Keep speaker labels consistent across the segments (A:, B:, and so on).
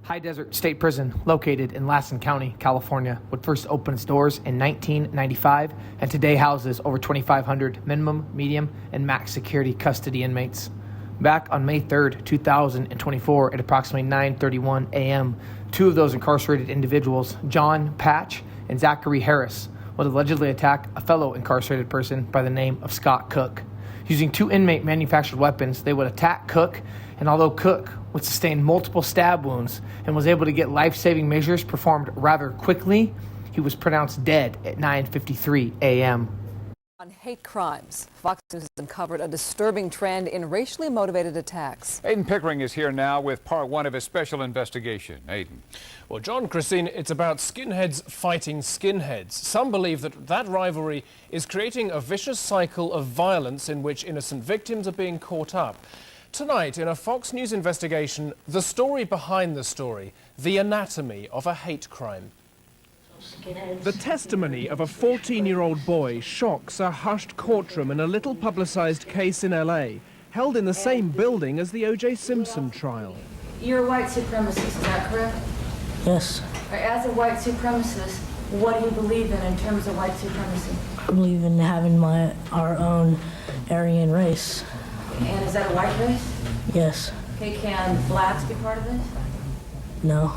A: High Desert State Prison, located in Lassen County, California, would first open its doors in 1995 and today houses over 2,500 minimum, medium, and max security custody inmates. Back on May 3rd, 2024, at approximately 9:31 a.m., two of those incarcerated individuals, John Patch and Zachary Harris, would allegedly attack a fellow incarcerated person by the name of Scott Cook. Using two inmate manufactured weapons, they would attack Cook, and although Cook would sustain multiple stab wounds and was able to get life-saving measures performed rather quickly, he was pronounced dead at 9:53 a.m.
B: On hate crimes, Fox News has uncovered a disturbing trend in racially motivated attacks.
C: Aiden Pickering is here now with part one of his special investigation. Aiden.
D: Well, John, Christine, it's about skinheads fighting skinheads. Some believe that rivalry is creating a vicious cycle of violence in which innocent victims are being caught up. Tonight, in a Fox News investigation, the story behind the story, the anatomy of a hate crime. The testimony of a 14-year-old boy shocks a hushed courtroom in a little publicized case in LA, held in the same building as the O.J. Simpson trial.
E: You're a white supremacist, is that correct?
F: Yes.
E: As a white supremacist, what do you believe in terms of white supremacy?
F: I believe in having our own Aryan race.
E: And is that a white race?
F: Yes.
E: Okay, can blacks be part of this?
F: No.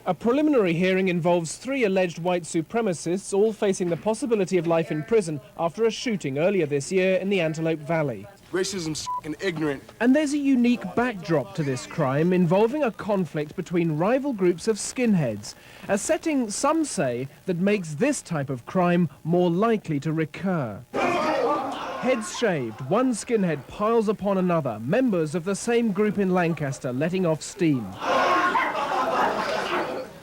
D: A preliminary hearing involves three alleged white supremacists, all facing the possibility of life in prison after a shooting earlier this year in the Antelope Valley.
G: Racism's f***ing ignorant.
D: And there's a unique backdrop to this crime involving a conflict between rival groups of skinheads, a setting, some say, that makes this type of crime more likely to recur. Heads shaved, one skinhead piles upon another, members of the same group in Lancaster letting off steam.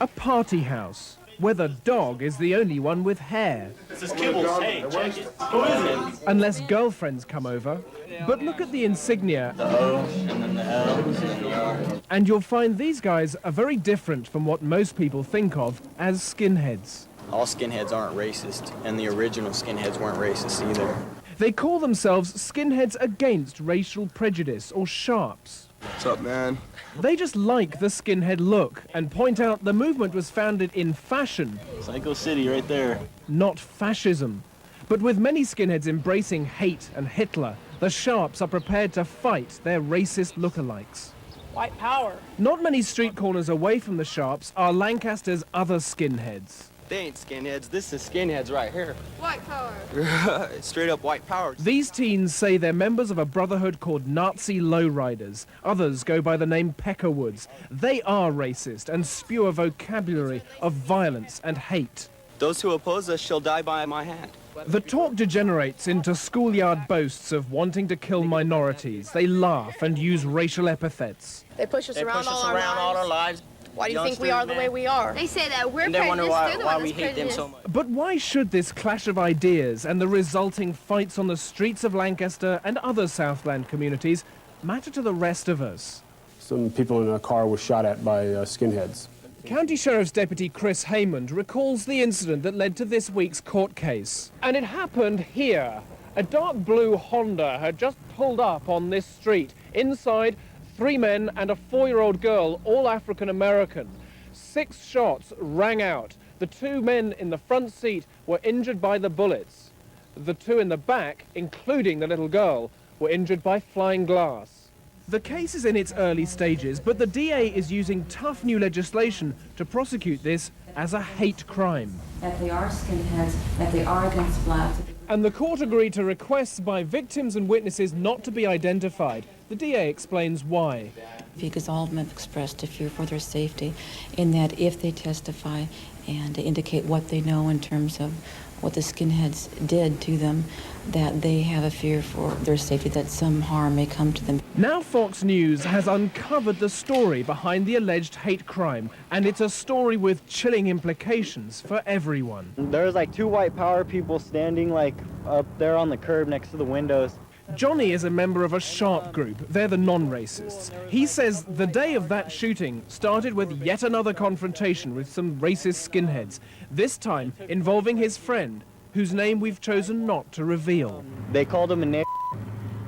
D: A party house, where the dog is the only one with hair.
H: This is Kibbles. Hey, check it. Who is it?
D: Unless girlfriends come over. But look at the insignia.
H: The O, and then the L, and then the R.
D: And you'll find these guys are very different from what most people think of as skinheads.
I: All skinheads aren't racist, and the original skinheads weren't racist either.
D: They call themselves Skinheads Against Racial Prejudice, or Sharps.
G: What's up, man?
D: They just like the skinhead look and point out the movement was founded in fashion.
H: Psycho City right there.
D: Not fascism. But with many skinheads embracing hate and Hitler, the Sharps are prepared to fight their racist lookalikes.
J: White power.
D: Not many street corners away from the Sharps are Lancaster's other skinheads.
I: They ain't skinheads, this is skinheads right here.
J: White power.
I: Straight up white power.
D: These teens say they're members of a brotherhood called Nazi Lowriders. Others go by the name Peckerwoods. They are racist and spew a vocabulary of violence and hate.
I: Those who oppose us shall die by my hand.
D: The talk degenerates into schoolyard boasts of wanting to kill minorities. They laugh and use racial epithets.
J: They push us around all
H: our lives.
J: Why do you think we are the way we are?
K: They say that we're
I: And they wonder
K: prejudiced.
I: why we hate them so much.
D: But why should this clash of ideas and the resulting fights on the streets of Lancaster and other Southland communities matter to the rest of us?
L: Some people in a car were shot at by skinheads.
D: County Sheriff's Deputy Chris Haymond recalls the incident that led to this week's court case. And it happened here. A dark blue Honda had just pulled up on this street. Inside, 3 men and a 4-year-old girl, all African-American. 6 shots rang out. The 2 men in the front seat were injured by the bullets. The 2 in the back, including the little girl, were injured by flying glass. The case is in its early stages, but the DA is using tough new legislation to prosecute this as a hate crime.
E: That they are skinheads, that they are against blacks.
D: And the court agreed to requests by victims and witnesses not to be identified. The DA explains why.
M: Because all of them have expressed a fear for their safety, in that if they testify and indicate what they know in terms of what the skinheads did to them, that they have a fear for their safety, that some harm may come to them.
D: Now Fox News has uncovered the story behind the alleged hate crime, and it's a story with chilling implications for everyone.
I: There's like 2 white power people standing like up there on the curb next to the windows.
D: Johnny is a member of a Sharp group. They're the non-racists. He says the day of that shooting started with yet another confrontation with some racist skinheads, this time involving his friend, whose name we've chosen not to reveal.
I: They called him a nigger,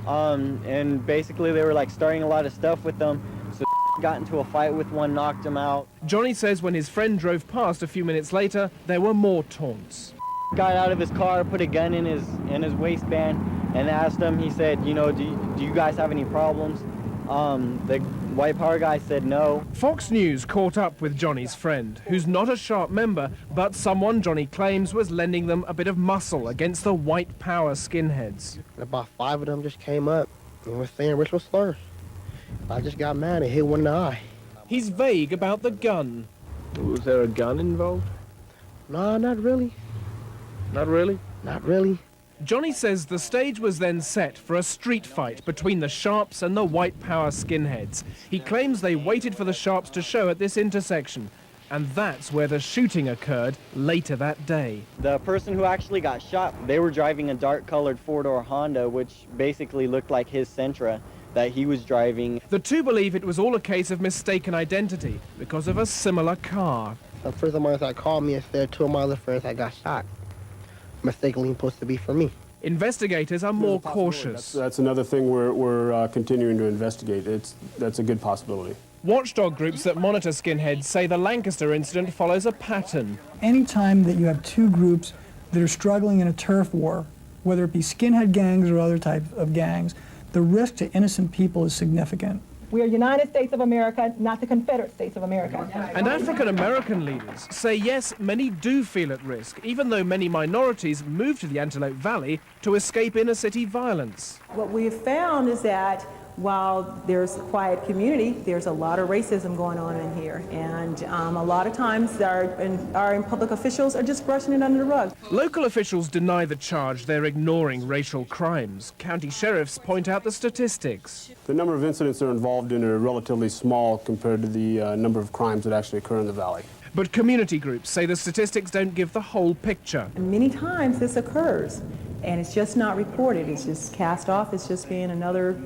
I: and basically they were like starting a lot of stuff with them. So got into a fight with one, knocked him out.
D: Johnny says when his friend drove past a few minutes later, there were more taunts.
I: Got out of his car, put a gun in his waistband, and asked him, he said, you know, do you guys have any problems? The white power guy said no.
D: Fox News caught up with Johnny's friend, who's not a sharp member, but someone Johnny claims was lending them a bit of muscle against the white power skinheads.
K: About 5 of them just came up and were saying racial slurs. I just got mad and hit one in the eye.
D: He's vague about the gun.
K: Was there a gun involved? No, not really. Not really? Not really.
D: Johnny says the stage was then set for a street fight between the Sharps and the white power skinheads. He claims they waited for the Sharps to show at this intersection, and that's where the shooting occurred later that day.
I: The person who actually got shot, they were driving a dark-colored four-door Honda, which basically looked like his Sentra that he was driving.
D: The two believe it was all a case of mistaken identity because of a similar car.
K: The first of that called me and said 2 of my other friends I got shot. Mistakenly supposed to be for me.
D: Investigators are more cautious.
L: That's another thing we're continuing to investigate. That's a good possibility.
D: Watchdog groups that monitor skinheads say the Lancaster incident follows a pattern.
N: Anytime that you have two groups that are struggling in a turf war, whether it be skinhead gangs or other types of gangs, the risk to innocent people is significant.
O: We are United States of America, not the Confederate States of America.
D: And African-American leaders say yes, many do feel at risk, even though many minorities move to the Antelope Valley to escape inner-city violence.
O: What we have found is that while there's a quiet community, there's a lot of racism going on in here. And a lot of times our public officials are just brushing it under the rug.
D: Local officials deny the charge they're ignoring racial crimes. County sheriffs point out the statistics.
L: The number of incidents that are involved in are relatively small compared to the number of crimes that actually occur in the valley.
D: But community groups say the statistics don't give the whole picture.
O: And many times this occurs, and it's just not reported. It's just cast off as just being another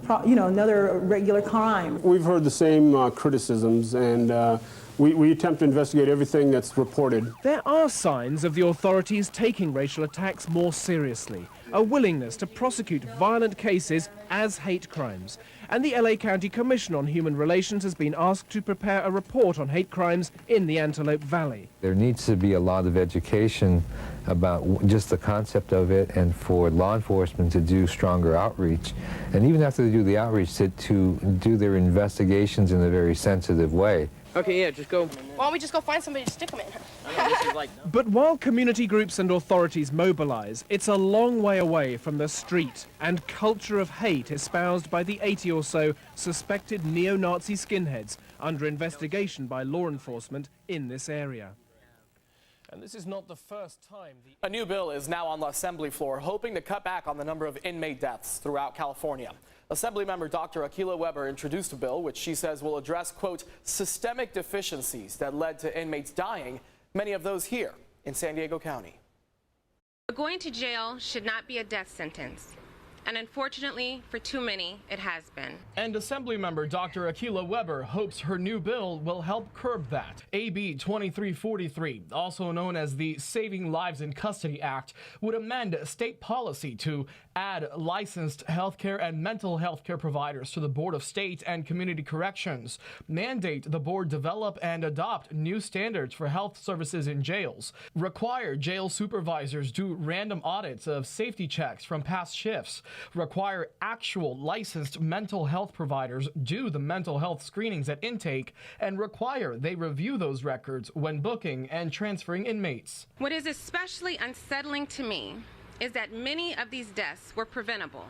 O: regular crime.
L: We've heard the same criticisms, and we attempt to investigate everything that's reported.
D: There are signs of the authorities taking racial attacks more seriously, a willingness to prosecute violent cases as hate crimes. And the LA County Commission on Human Relations has been asked to prepare a report on hate crimes in the Antelope Valley.
P: There needs to be a lot of education about just the concept of it, and for law enforcement to do stronger outreach, and even after they do the outreach, to do their investigations in a very sensitive way.
Q: Okay, yeah, just go.
J: Why don't we just go find somebody to stick them in?
D: But while community groups and authorities mobilize, it's a long way away from the street and culture of hate espoused by the 80 or so suspected neo-Nazi skinheads under investigation by law enforcement in this area. And this is not the first time.
R: A new bill is now on the Assembly floor, hoping to cut back on the number of inmate deaths throughout California. Assemblymember Dr. Akilah Weber introduced a bill which she says will address, quote, systemic deficiencies that led to inmates dying, many of those here in San Diego County.
S: Going to jail should not be a death sentence. And unfortunately, for too many, it has been.
R: And Assemblymember Dr. Akilah Weber hopes her new bill will help curb that. AB 2343, also known as the Saving Lives in Custody Act, would amend state policy to add licensed healthcare and mental health care providers to the Board of State and Community Corrections, mandate the board develop and adopt new standards for health services in jails, require jail supervisors do random audits of safety checks from past shifts, require actual licensed mental health providers do the mental health screenings at intake, and require they review those records when booking and transferring inmates.
S: What is especially unsettling to me is that many of these deaths were preventable.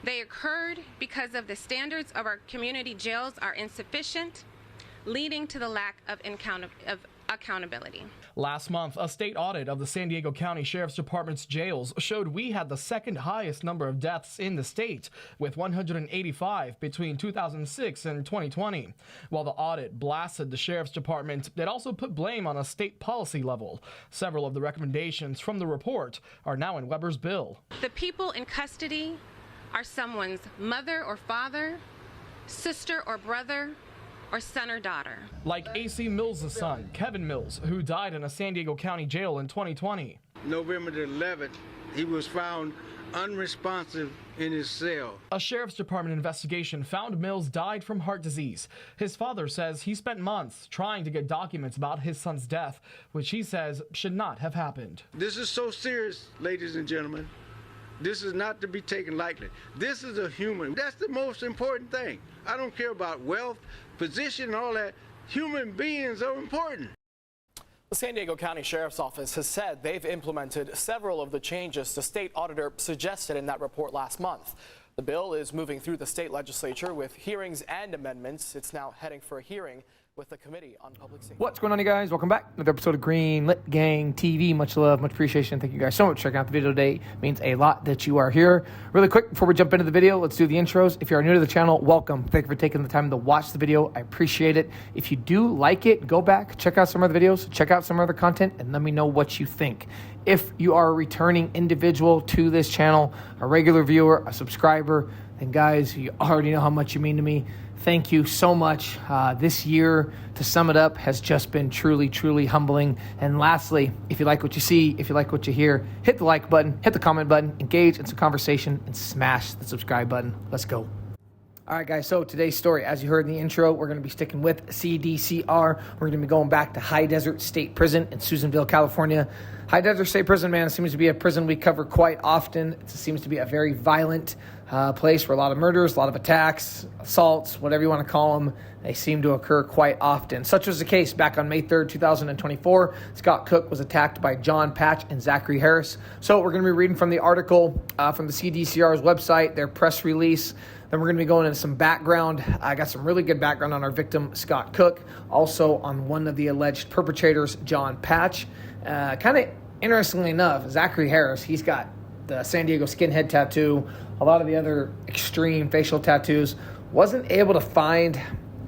S: They occurred because of the standards of our community jails are insufficient, leading to the lack of accountability.
R: Last month, a state audit of the San Diego County Sheriff's Department's jails showed we had the second highest number of deaths in the state, with 185 between 2006 and 2020. While the audit blasted the Sheriff's Department, it also put blame on a state policy level. Several of the recommendations from the report are now in Weber's bill.
S: The people in custody are someone's mother or father, sister or brother, or son or daughter.
R: Like A.C. Mills' son, Kevin Mills, who died in a San Diego County jail in 2020.
T: November the 11th, he was found
Q: unresponsive in his cell.
R: A sheriff's department investigation found Mills died from heart disease. His father says he spent months trying to get documents about his son's death, which he says should not have happened.
Q: This is so serious, ladies and gentlemen. This is not to be taken lightly. This is a human. That's the most important thing. I don't care about wealth, position, all that. Human beings are important.
T: The San Diego County Sheriff's Office has said they've implemented several of the changes the state auditor suggested in that report last month. The bill is moving through the state legislature with hearings and amendments. It's now heading for a hearing with the Committee on Public Safety.
A: What's going on, you guys? Welcome back. Another episode of Green Lit Gang TV. Much love, much appreciation. Thank you guys so much for checking out the video today. It means a lot that you are here. Really quick, before we jump into the video, let's do the intros. If you are new to the channel, welcome. Thank you for taking the time to watch the video. I appreciate it. If you do like it, go back, check out some other videos, check out some other content, and let me know what you think. If you are a returning individual to this channel, a regular viewer, a subscriber, then guys, you already know how much you mean to me. Thank you so much. This year, to sum it up, has just been truly, truly humbling. And lastly, if you like what you see, if you like what you hear, hit the like button, hit the comment button, engage in some conversation, and smash the subscribe button. Let's go. All right, guys, so today's story, as you heard in the intro, we're going to be sticking with CDCR. We're going to be going back to High Desert State Prison in Susanville, California. High Desert State Prison, man, seems to be a prison we cover quite often. It seems to be a very violent place where a lot of murders, a lot of attacks, assaults, whatever you want to call them, they seem to occur quite often. Such was the case back on May 3rd, 2024. Scott Cook was attacked by John Patch and Zachary Harris. So we're going to be reading from the article from the CDCR's website, their press release. Then we're going to be going into some background. I got some really good background on our victim, Scott Cook. Also on one of the alleged perpetrators, John Patch. Kind of interestingly enough, Zachary Harris, he's got the San Diego skinhead tattoo, a lot of the other extreme facial tattoos. Wasn't able to find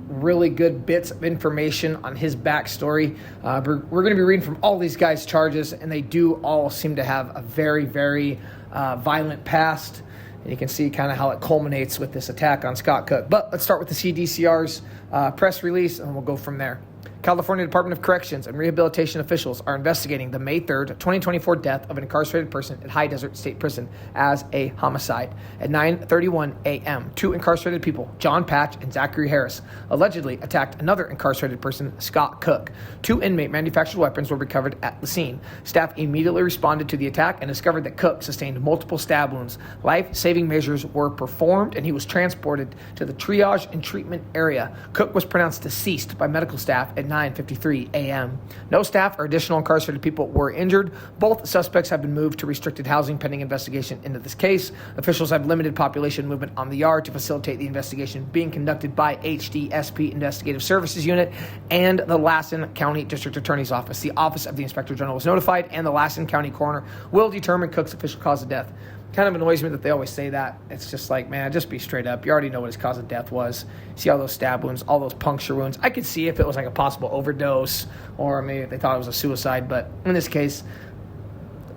A: really good bits of information on his backstory. We're going to be reading from all these guys' charges, and they do all seem to have a very, very violent past. And you can see kind of how it culminates with this attack on Scott Cook. But let's start with the CDCR's press release, and we'll go from there. California Department of Corrections and Rehabilitation officials are investigating the May 3rd, 2024 death of an incarcerated person at High Desert State Prison as a homicide. At 9:31 a.m., two incarcerated people, John Patch and Zachary Harris, allegedly attacked another incarcerated person, Scott Cook. Two inmate manufactured weapons were recovered at the scene. Staff immediately responded to the attack and discovered that Cook sustained multiple stab wounds. Life-saving measures were performed, and he was transported to the triage and treatment area. Cook was pronounced deceased by medical staff at 9:53 a.m. No staff or additional incarcerated people were injured. Both suspects have been moved to restricted housing pending investigation into this case. Officials have limited population movement on the yard to facilitate the investigation being conducted by HDSP Investigative Services Unit and the Lassen County District Attorney's Office. The Office of the Inspector General was notified, and the Lassen County Coroner will determine Cook's official cause of death. Kind of annoys me that they always say that. It's just like, man, just be straight up. You already know what his cause of death was. See all those stab wounds, all those puncture wounds. I could see if it was like a possible overdose or maybe they thought it was a suicide. But in this case,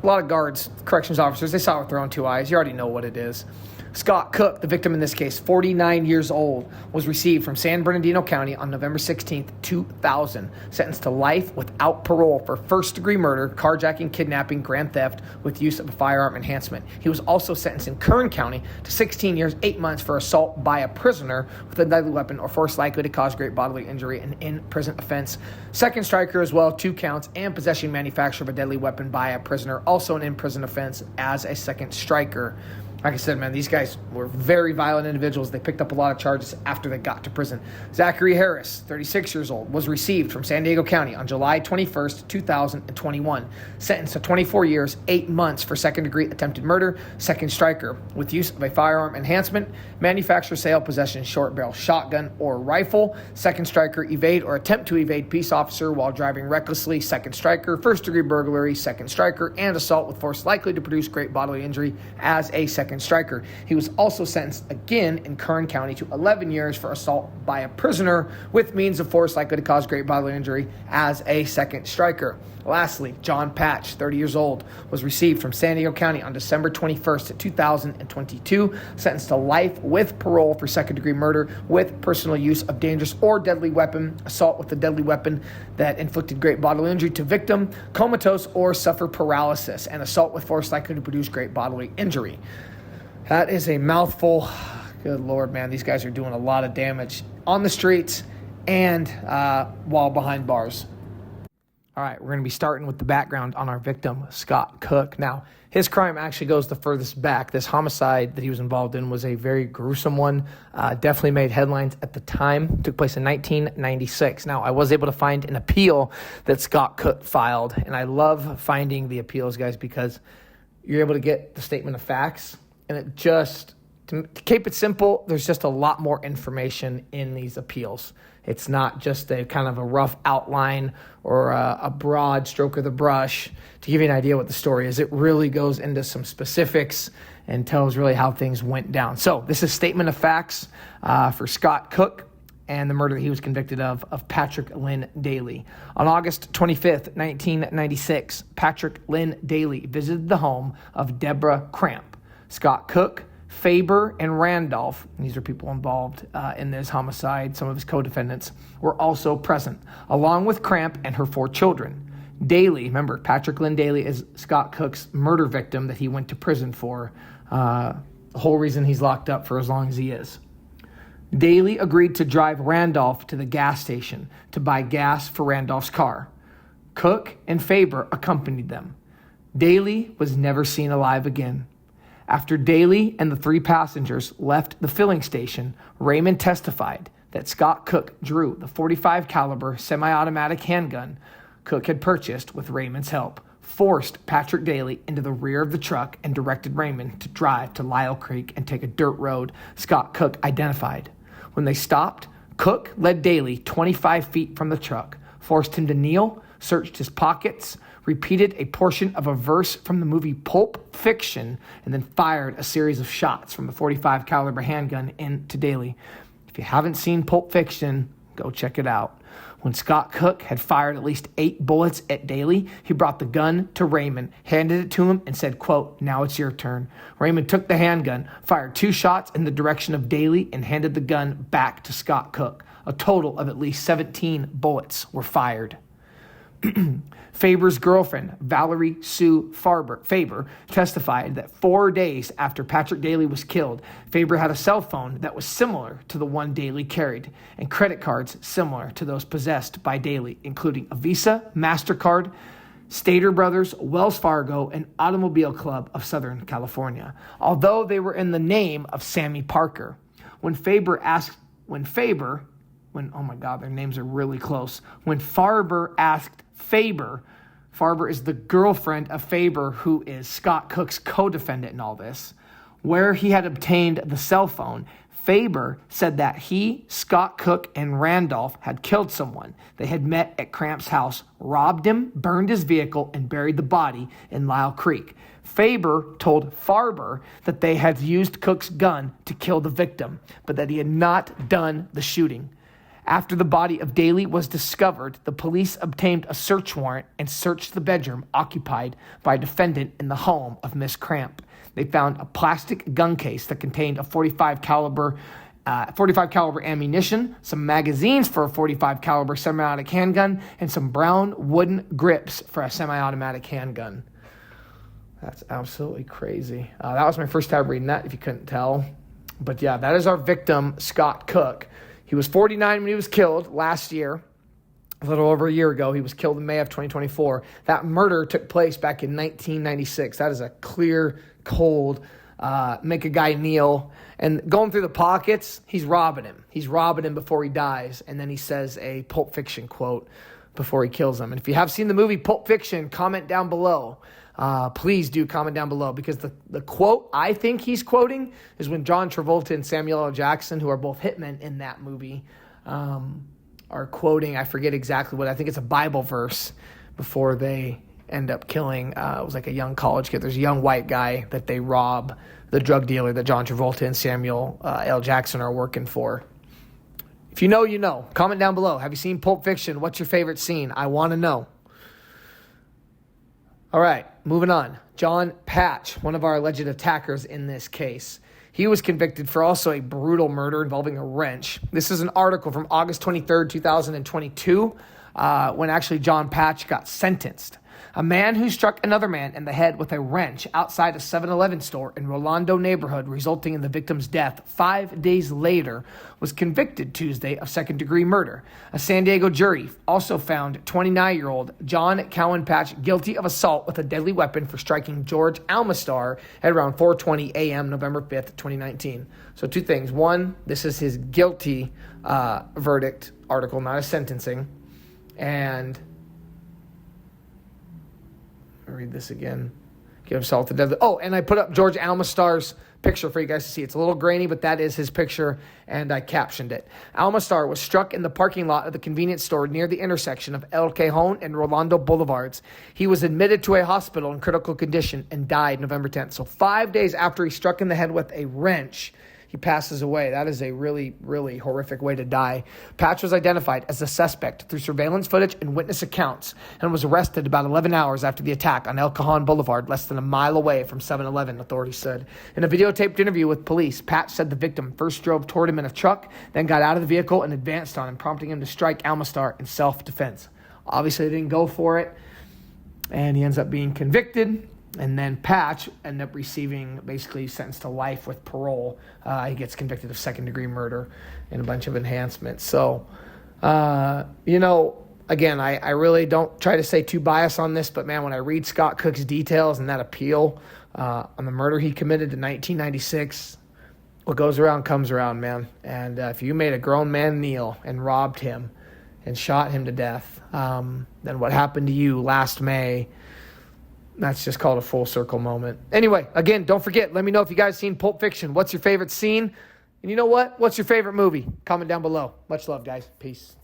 A: a lot of guards, corrections officers, they saw it with their own two eyes. You already know what it is. Scott Cook, the victim in this case, 49 years old, was received from San Bernardino County on November 16, 2000, sentenced to life without parole for first-degree murder, carjacking, kidnapping, grand theft with use of a firearm enhancement. He was also sentenced in Kern County to 16 years, 8 months for assault by a prisoner with a deadly weapon or force likely to cause great bodily injury, an in-prison offense. Second striker as well, 2 counts, and possession manufacture of a deadly weapon by a prisoner, also an in-prison offense as a second striker. Like I said, man, these guys were very violent individuals. They picked up a lot of charges after they got to prison. Zachary Harris, 36 years old, was received from San Diego County on July 21st, 2021. Sentenced to 24 years, 8 months for second-degree attempted murder, second striker, with use of a firearm enhancement, manufacture, sale, possession, short-barrel shotgun or rifle, second striker, evade or attempt to evade peace officer while driving recklessly, second striker, first-degree burglary, second striker, and assault with force likely to produce great bodily injury as a second second striker. He was also sentenced again in Kern County to 11 years for assault by a prisoner with means of force likely to cause great bodily injury as a second striker. Lastly, John Patch, 30 years old, was received from San Diego County on December 21st, 2022, sentenced to life with parole for second-degree murder with personal use of dangerous or deadly weapon, assault with a deadly weapon that inflicted great bodily injury to victim, comatose or suffer paralysis, and assault with force likely to produce great bodily injury. That is a mouthful. Good Lord, man, these guys are doing a lot of damage on the streets and while behind bars. All right, we're going to be starting with the background on our victim, Scott Cook. Now, his crime actually goes the furthest back. This homicide that he was involved in was a very gruesome one. Definitely made headlines at the time. Took place in 1996. Now, I was able to find an appeal that Scott Cook filed, and I love finding the appeals, guys, because you're able to get the statement of facts, and it just, to keep it simple, there's just a lot more information in these appeals. It's not just a kind of a rough outline or a broad stroke of the brush to give you an idea what the story is. It really goes into some specifics and tells really how things went down. So this is statement of facts for Scott Cook and the murder that he was convicted of Patrick Lynn Daly. On August 25th, 1996, Patrick Lynn Daly visited the home of Deborah Cramp. Scott Cook, Faber, and Randolph, these are people involved in this homicide, some of his co-defendants, were also present, along with Cramp and her 4 children. Daly, remember, Patrick Lynn Daly is Scott Cook's murder victim that he went to prison for, the whole reason he's locked up for as long as he is. Daly agreed to drive Randolph to the gas station to buy gas for Randolph's car. Cook and Faber accompanied them. Daly was never seen alive again. After Daly and the 3 passengers left the filling station, Raymond testified that Scott Cook drew the .45 caliber semi-automatic handgun Cook had purchased with Raymond's help, forced Patrick Daly into the rear of the truck, and directed Raymond to drive to Lyle Creek and take a dirt road Scott Cook identified. When they stopped, Cook led Daly 25 feet from the truck, forced him to kneel, searched his pockets, repeated a portion of a verse from the movie Pulp Fiction, and then fired a series of shots from the .45 caliber handgun into Daly. If you haven't seen Pulp Fiction, go check it out. When Scott Cook had fired at least 8 bullets at Daly, he brought the gun to Raymond, handed it to him, and said, quote, "Now it's your turn." Raymond took the handgun, fired 2 shots in the direction of Daly, and handed the gun back to Scott Cook. A total of at least 17 bullets were fired. Faber's girlfriend, Valerie Sue Faber, testified that 4 days after Patrick Daly was killed, Faber had a cell phone that was similar to the one Daly carried, and credit cards similar to those possessed by Daly, including a Visa, MasterCard, Stater Brothers, Wells Fargo, and Automobile Club of Southern California, although they were in the name of Sammy Parker. Oh my God, their names are really close. When Farber asked Faber is the girlfriend of Faber, who is Scott Cook's co-defendant in all this, where he had obtained the cell phone. Faber said that he, Scott Cook, and Randolph had killed someone. They had met at Cramp's house, robbed him, burned his vehicle, and buried the body in Lyle Creek. Faber told Farber that they had used Cook's gun to kill the victim, but that he had not done the shooting. After the body of Daly was discovered, the police obtained a search warrant and searched the bedroom occupied by a defendant in the home of Miss Cramp. They found a plastic gun case that contained a .45 caliber ammunition, some magazines for a .45 caliber semi-automatic handgun, and some brown wooden grips for a semi-automatic handgun. That's absolutely crazy. That was my first time reading that, if you couldn't tell. But yeah, that is our victim, Scott Cook. He was 49 when he was killed last year, a little over a year ago. He was killed in May of 2024. That murder took place back in 1996. That is a clear, cold, make a guy kneel. And going through the pockets, he's robbing him. He's robbing him before he dies. And then he says a Pulp Fiction quote before he kills him. And if you have seen the movie Pulp Fiction, comment down below. Please do comment down below, because the quote I think he's quoting is when John Travolta and Samuel L. Jackson, who are both hitmen in that movie, are quoting, I forget exactly what, I think it's a Bible verse before they end up killing, it was like a young college kid. There's a young white guy that they rob, the drug dealer that John Travolta and Samuel L. Jackson are working for. If you know, you know. Comment down below. Have you seen Pulp Fiction? What's your favorite scene? I want to know. All right, moving on. John Patch, one of our alleged attackers in this case. He was convicted for also a brutal murder involving a wrench. This is an article from August 23rd, 2022, when actually John Patch got sentenced. A man who struck another man in the head with a wrench outside a 7-Eleven store in Rolando neighborhood, resulting in the victim's death 5 days later, was convicted Tuesday of second-degree murder. A San Diego jury also found 29-year-old John Cowan Patch guilty of assault with a deadly weapon for striking George Almastar at around 4:20 a.m. November 5th, 2019. So two things. One, this is his guilty verdict article, not a sentencing. And I'll read this again. Give assault to death. Oh, and I put up George Almastar's picture for you guys to see. It's a little grainy, but that is his picture, and I captioned it. Almastar was struck in the parking lot of the convenience store near the intersection of El Cajon and Rolando Boulevards. He was admitted to a hospital in critical condition and died November 10th. So 5 days after he struck in the head with a wrench, he passes away. That is a really, really horrific way to die. Patch was identified as a suspect through surveillance footage and witness accounts and was arrested about 11 hours after the attack on El Cajon Boulevard, less than a mile away from 7-Eleven, authorities said. In a videotaped interview with police, Patch said the victim first drove toward him in a truck, then got out of the vehicle and advanced on him, prompting him to strike Almastar in self-defense. Obviously, they didn't go for it, and he ends up being convicted. And then Patch ended up receiving basically sentenced to life with parole. He gets convicted of second-degree murder and a bunch of enhancements. So, again, I really don't try to say too biased on this, but, man, when I read Scott Cook's details and that appeal on the murder he committed in 1996, what goes around comes around, man. And if you made a grown man kneel and robbed him and shot him to death, then what happened to you last May, that's just called a full circle moment. Anyway, again, don't forget, let me know if you guys seen Pulp Fiction. What's your favorite scene? And you know what? What's your favorite movie? Comment down below. Much love, guys. Peace.